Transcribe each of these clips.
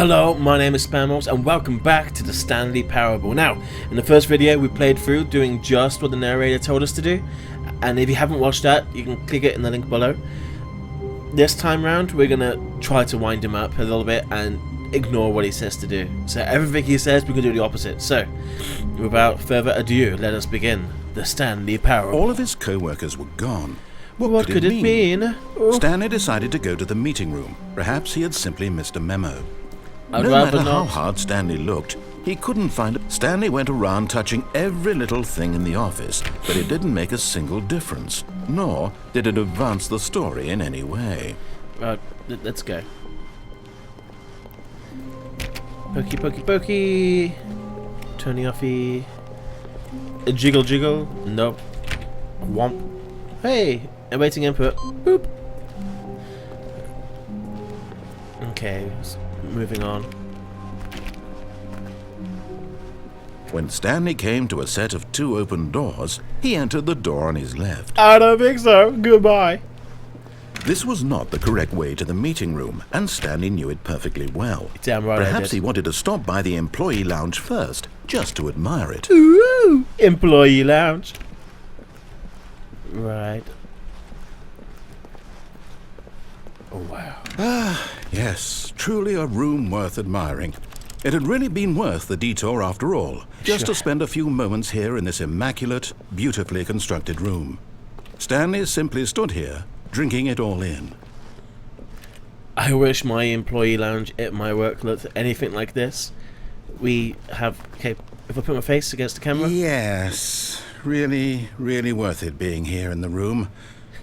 Hello, my name is Spammals and welcome back to the Stanley Parable. Now, in the first video we played through doing just what the narrator told us to do, and if you haven't watched that, you can click it in the link below. This time round we're gonna try to wind him up a little bit and ignore what he says to do. So everything he says we can do the opposite. So, without further ado, let us begin the Stanley Parable. All of his co-workers were gone. What could it mean? Oh. Stanley decided to go to the meeting room. Perhaps he had simply missed a memo. I'd No rather matter how not. hard Stanley looked, he couldn't find it. Stanley went around touching every little thing in the office, but it didn't make a single difference, nor did it advance the story in any way. Let's go. Pokey, pokey, pokey. Tony offy. Jiggle, jiggle. Nope. Womp. Hey, awaiting input. Boop. Okay, moving on. When Stanley came to a set of 2 open doors, he entered the door on his left. I don't think so. Goodbye. This was not the correct way to the meeting room, and Stanley knew it perfectly well. Damn right I Perhaps did. he wanted to stop by the employee lounge first, just to admire it. Ooh, employee lounge. Right. Oh wow. Yes, truly a room worth admiring. It had really been worth the detour after all, just to spend a few moments here in this immaculate, beautifully constructed room. Stanley simply stood here, drinking it all in. I wish my employee lounge at my work looked anything like this. We have... Okay, if I put my face against the camera... Yes, really worth it being here in the room.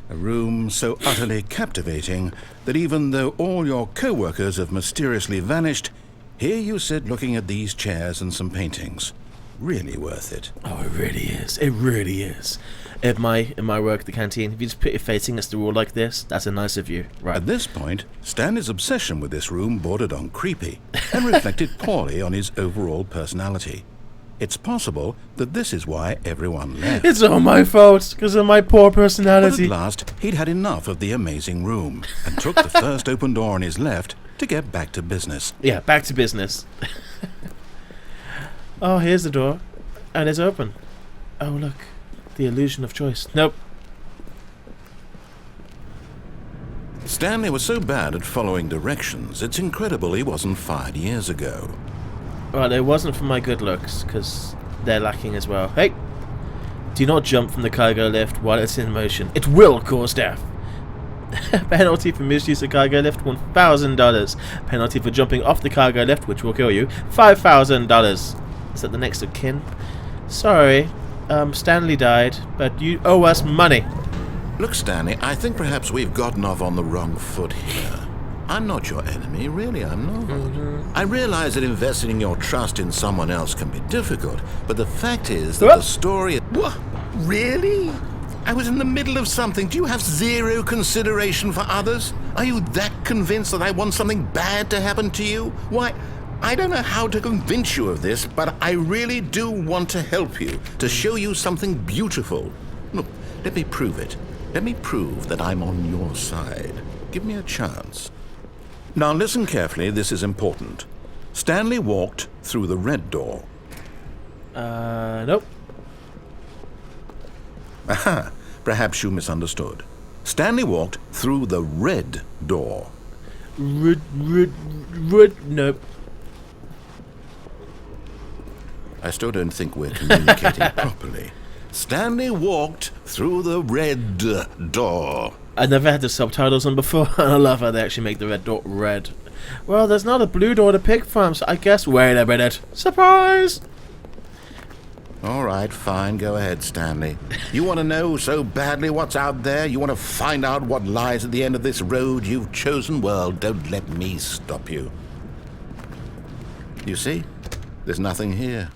A room so utterly captivating that even though all your co-workers have mysteriously vanished, here you sit looking at these chairs and some paintings. Really worth it. Oh, it really is. It really is. In my work, the canteen, if you just put your face against the wall like this, that's a nicer view. Right. At this point, Stanley's obsession with this room bordered on creepy and reflected poorly on his overall personality. It's possible that this is why everyone left. It's all my fault, because of my poor But at personality. last, he'd had enough of the amazing room and took the first open door on his left to get back to business. Yeah, back to business. Oh, here's the door. And it's open. Oh, look. The illusion of choice. Nope. Stanley was so bad at following directions, it's incredible he wasn't fired years ago. Well, it wasn't for my good looks, because they're lacking as well. Hey! Do not jump from the cargo lift while it's in motion. It will cause death. Penalty for misuse of cargo lift, $1,000. Penalty for jumping off the cargo lift, which will kill you, $5,000. Is that the next of kin? Sorry, Stanley died, but you owe us money. Look, Stanley, I think perhaps we've gotten off on the wrong foot here. I'm not your enemy, really, I'm not. I realize that investing your trust in someone else can be difficult, but the fact is that the story... What? Really? I was in the middle of something. Do you have zero consideration for others? Are you that convinced that I want something bad to happen to you? Why, I don't know how to convince you of this, but I really do want to help you, to show you something beautiful. Look, let me prove it. Let me prove that I'm on your side. Give me a chance. Now listen carefully, this is important. Stanley walked through the red door. Nope. Aha, perhaps you misunderstood. Stanley walked through the red door. Nope. I still don't think we're communicating properly. Stanley walked through the red door. I never had the subtitles on before, and I love how they actually make the red door red. Well, there's not a blue door to pick from, so I guess... Wait a minute. Surprise! All right, fine, go ahead, Stanley. You want to know so badly what's out there? You want to find out what lies at the end of this road you've chosen? Well, don't let me stop you. You see? There's nothing here.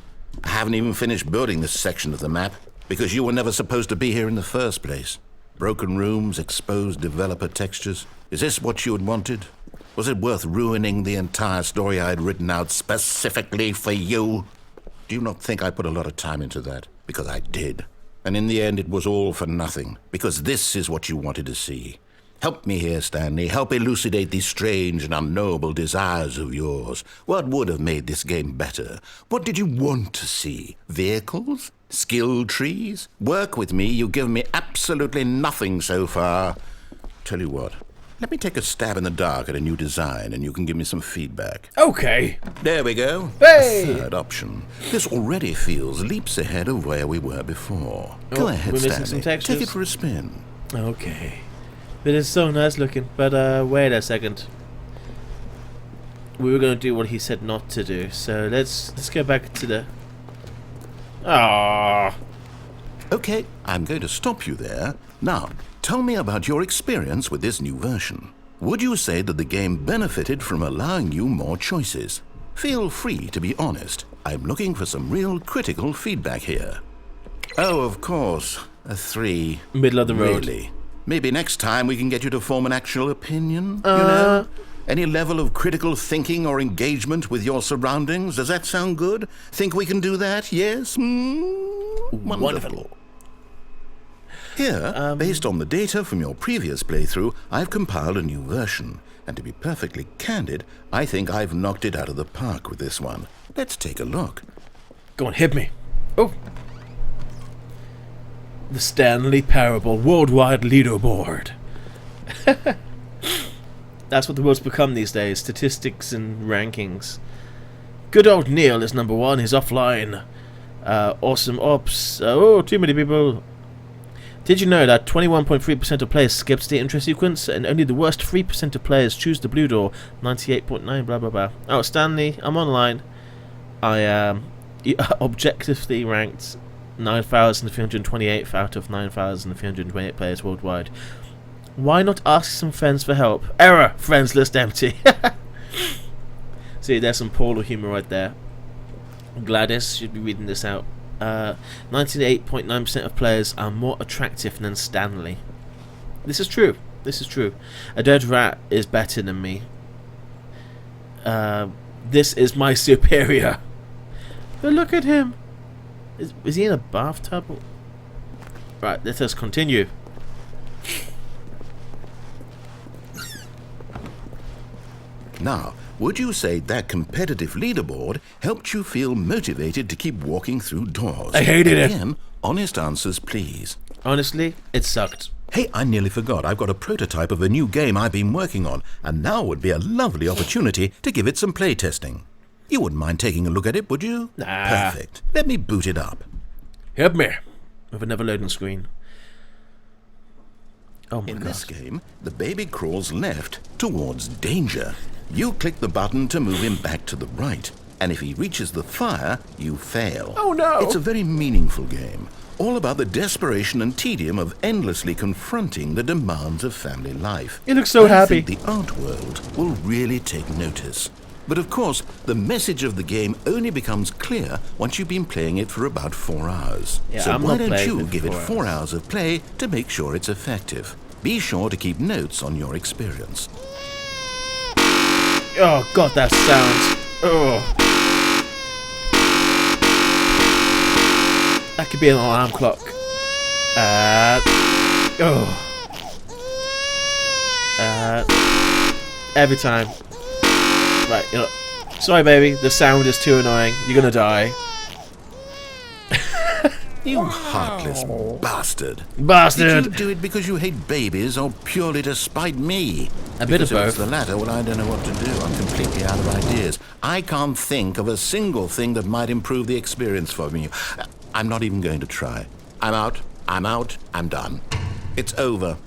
I haven't even finished building this section of the map, because you were never supposed to be here in the first place. Broken rooms, exposed developer textures. Is this what you had wanted? Was it worth ruining the entire story I had written out specifically for you? Do you not think I put a lot of time into that? Because I did. And in the end, it was all for nothing. Because this is what you wanted to see. Help me here, Stanley. Help elucidate these strange and unknowable desires of yours. What would have made this game better? What did you want to see? Vehicles? Skill trees? Work with me. You've given me absolutely nothing so far. Tell you what. Let me take a stab in the dark at a new design, and you can give me some feedback. Okay. There we go. Hey! A third option. This already feels leaps ahead of where we were before. Go ahead, we're missing some Stanley. textures. Take it for a spin. Okay. It is so nice looking, but wait a second. We were gonna do what he said not to do, so let's go back to the. Ah. Okay, I'm going to stop you there. Now, tell me about your experience with this new version. Would you say that the game benefited from allowing you more choices? Feel free to be honest. I'm looking for some real critical feedback here. Oh, of course. A 3. Middle of the road. Really? Maybe next time we can get you to form an actual opinion, you know? Any level of critical thinking or engagement with your surroundings? Does that sound good? Think we can do that? Yes? Wonderful. Here, based on the data from your previous playthrough, I've compiled a new version. And to be perfectly candid, I think I've knocked it out of the park with this one. Let's take a look. Go on, hit me. Oh. The Stanley Parable Worldwide Leaderboard. That's what the world's become these days. Statistics and rankings. Good old Neil is number 1. He's offline. Awesome Ops. Too many people. Did you know that 21.3% of players skips the intro sequence, and only the worst 3% of players choose the blue door? 98.9 blah blah blah. Oh, Stanley, I'm online. I am objectively ranked 9,328th out of 9,328 players worldwide. Why not ask some friends for help? Error! Friends list empty. See, there's some Paulo humor right there. Gladys should be reading this out. 98.9% of players are more attractive than Stanley. This is true. This is true. A dead rat is better than me. This is my superior. But look at him. Is he in a bathtub? Right, let us continue. Now, would you say that competitive leaderboard helped you feel motivated to keep walking through doors? I hated it. Again, honest answers, please. Honestly, it sucked. Hey, I nearly forgot. I've got a prototype of a new game I've been working on, and now would be a lovely opportunity to give it some playtesting. You wouldn't mind taking a look at it, would you? Nah. Perfect. Let me boot it up. Help me. With another loading screen. Oh my In god. this game, the baby crawls left towards danger. You click the button to move him back to the right, and if he reaches the fire, you fail. Oh no! It's a very meaningful game, all about the desperation and tedium of endlessly confronting the demands of family life. You look so happy. I think the art world will really take notice. But of course, the message of the game only becomes clear once you've been playing it for about 4 hours. Yeah, So I'm why not don't playing you for give it 4 4 hours of play to make sure it's effective? Be sure to keep notes on your experience. Oh god, that sounds. Oh. That could be an alarm clock. Every time. Right, you know. Sorry, baby. The sound is too annoying. You're gonna die. You heartless bastard. Bastard! Did you do it because you hate babies or purely to spite me? A bit of Because if it's both. the latter, well, I don't know what to do. I'm completely out of ideas. I can't think of a single thing that might improve the experience for me. I'm not even going to try. I'm out. I'm done. It's over.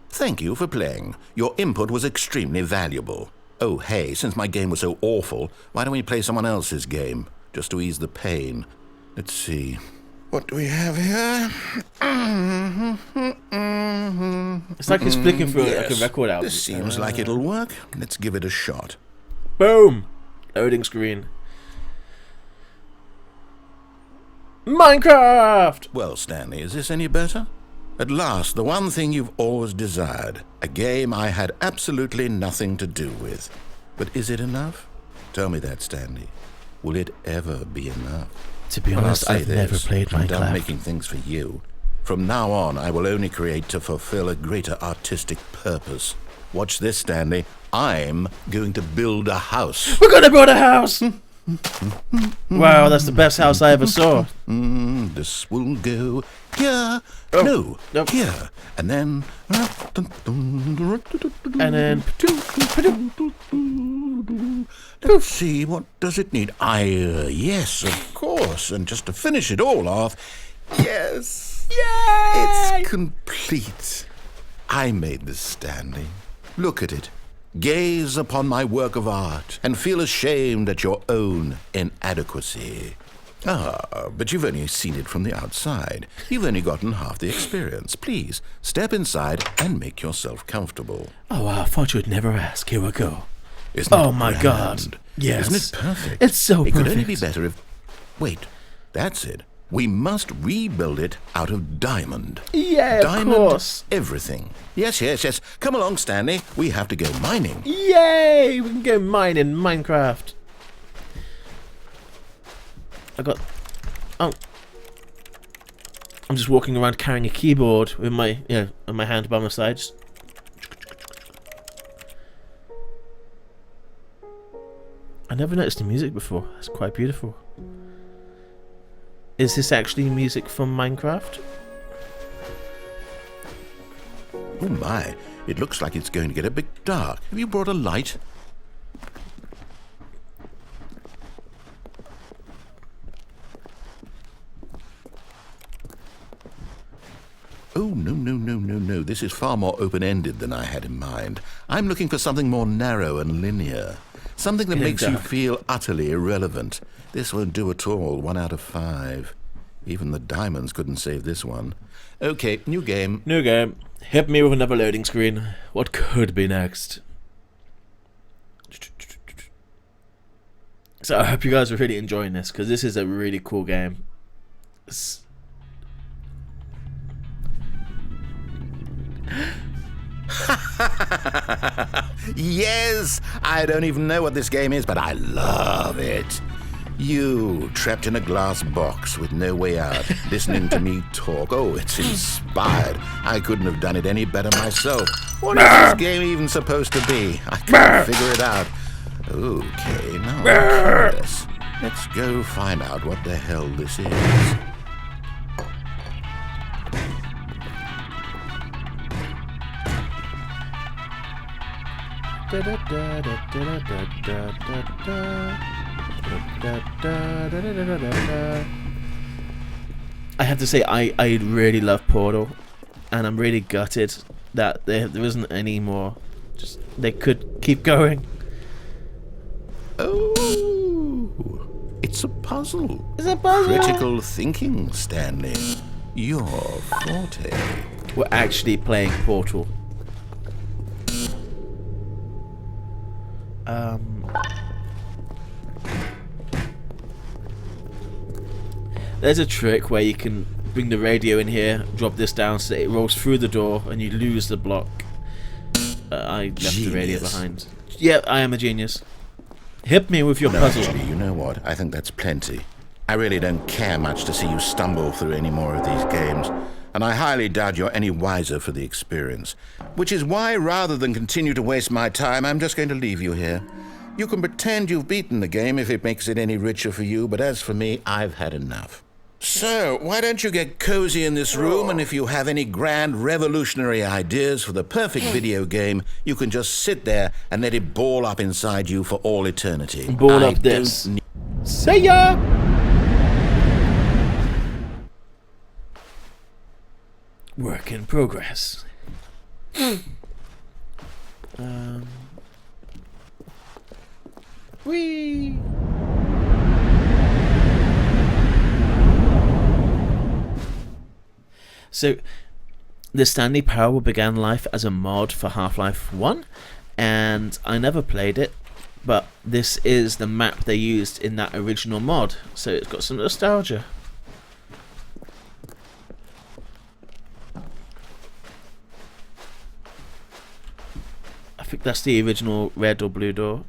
Thank you for playing. Your input was extremely valuable. Oh, hey, since my game was so awful, why don't we play someone else's game? Just to ease the pain. Let's see. What do we have here? It's like he's flicking through like a Yes, record album. This seems like it'll work. Let's give it a shot. Boom! Loading screen. Minecraft! Well, Stanley, is this any better? At last, the one thing you've always desired. A game I had absolutely nothing to do with. But is it enough? Tell me that, Stanley. Will it ever be enough? To be Well, I'll honest, say I've never this. played I'm done Minecraft. making things for you. From now on, I will only create to fulfill a greater artistic purpose. Watch this, Stanley. I'm going to build a house. We're gonna build a house! Wow, that's the best house I ever saw. This will go here. Oh, No, here. And then... And then... Let's see, what does it need? Yes, of course. And just to finish it all off, yes. Yay! It's complete. I made this, Stanley. Look at it. Gaze upon my work of art and feel ashamed at your own inadequacy. But you've only seen it from the outside. You've only gotten half the experience. Please, step inside and make yourself comfortable. Oh, I thought you'd never ask. Here we go. Isn't it my grand? God. Yes. Isn't it perfect? It's so It perfect. could only be better if... Wait, that's it. We must rebuild it out of diamond. Yeah, of Diamond course. everything. Yes. Come along, Stanley. We have to go mining. Yay! We can go mine in Minecraft. Oh. I'm just walking around carrying a keyboard with my, on my hand by my side. Just... I never noticed the music before. That's quite beautiful. Is this actually music from Minecraft? Oh my, it looks like it's going to get a bit dark. Have you brought a light? Oh, no. This is far more open-ended than I had in mind. I'm looking for something more narrow and linear. Something that makes you feel utterly irrelevant. This won't do at all. 1 out of 5. Even the diamonds couldn't save this one. Okay, new game. New game. Hit me with another loading screen. What could be next? So I hope you guys are really enjoying this, because this is a really cool game. Yes! I don't even know what this game is, but I love it. You, trapped in a glass box with no way out, listening to me talk. Oh, it's inspired. I couldn't have done it any better myself. What is this game even supposed to be? I can't figure it out. Okay, now I'm curious. Let's go find out what the hell this is. I have to say, I really love Portal, and I'm really gutted that there isn't any more. Just they could keep going. Oh, it's a puzzle. It's a puzzle. Critical thinking, Stanley. Your forte. We're actually playing Portal. There's a trick where you can bring the radio in here, drop this down so it rolls through the door and you lose the block. I left the radio behind. Yeah, I am a genius. Hit me with your puzzle. Actually, you know what? I think that's plenty. I really don't care much to see you stumble through any more of these games, and I highly doubt you're any wiser for the experience. Which is why, rather than continue to waste my time, I'm just going to leave you here. You can pretend you've beaten the game if it makes it any richer for you, but as for me, I've had enough. So, why don't you get cozy in this room, and if you have any grand revolutionary ideas for the perfect video game, you can just sit there and let it ball up inside you for all eternity. Ball up this. See ya! Work in progress. Whee! So, the Stanley Parable began life as a mod for Half-Life 1, and I never played it, but this is the map they used in that original mod, so it's got some nostalgia. I think that's the original red or blue door.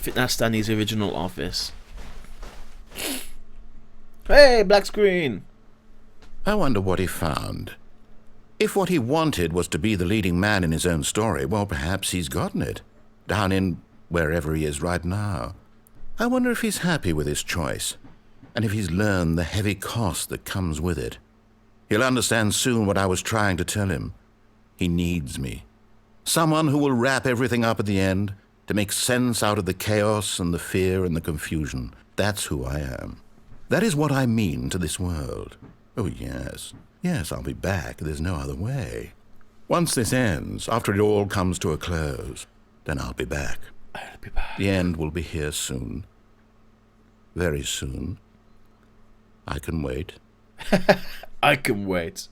think that's Stanley's original office. Hey, black screen! I wonder what he found. If what he wanted was to be the leading man in his own story, well, perhaps he's gotten it. Down in wherever he is right now. I wonder if he's happy with his choice, and if he's learned the heavy cost that comes with it. He'll understand soon what I was trying to tell him. He needs me. Someone who will wrap everything up at the end, to make sense out of the chaos and the fear and the confusion. That's who I am. That is what I mean to this world. Oh, yes. Yes, I'll be back. There's no other way. Once this ends, after it all comes to a close, then I'll be back. I'll be back. The end will be here soon. Very soon. I can wait. I can wait.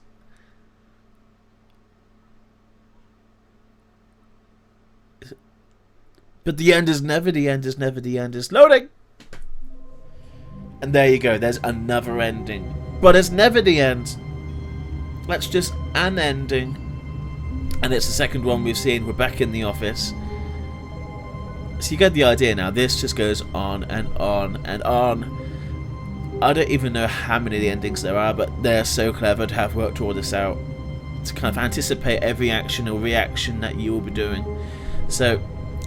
But the end is never the end, is never the end, is loading! And there you go, there's another ending. But it's never the end. That's just an ending. And it's the second one we've seen. We're back in the office. So you get the idea now. This just goes on and on and on. I don't even know how many endings there are, but they're so clever to have worked all this out. To kind of anticipate every action or reaction that you will be doing. So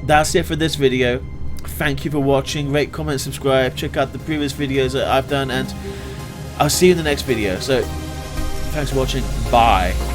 that's it for this video. Thank you for watching. Rate, comment, subscribe. Check out the previous videos that I've done, and I'll see you in the next video. So thanks for watching. Bye.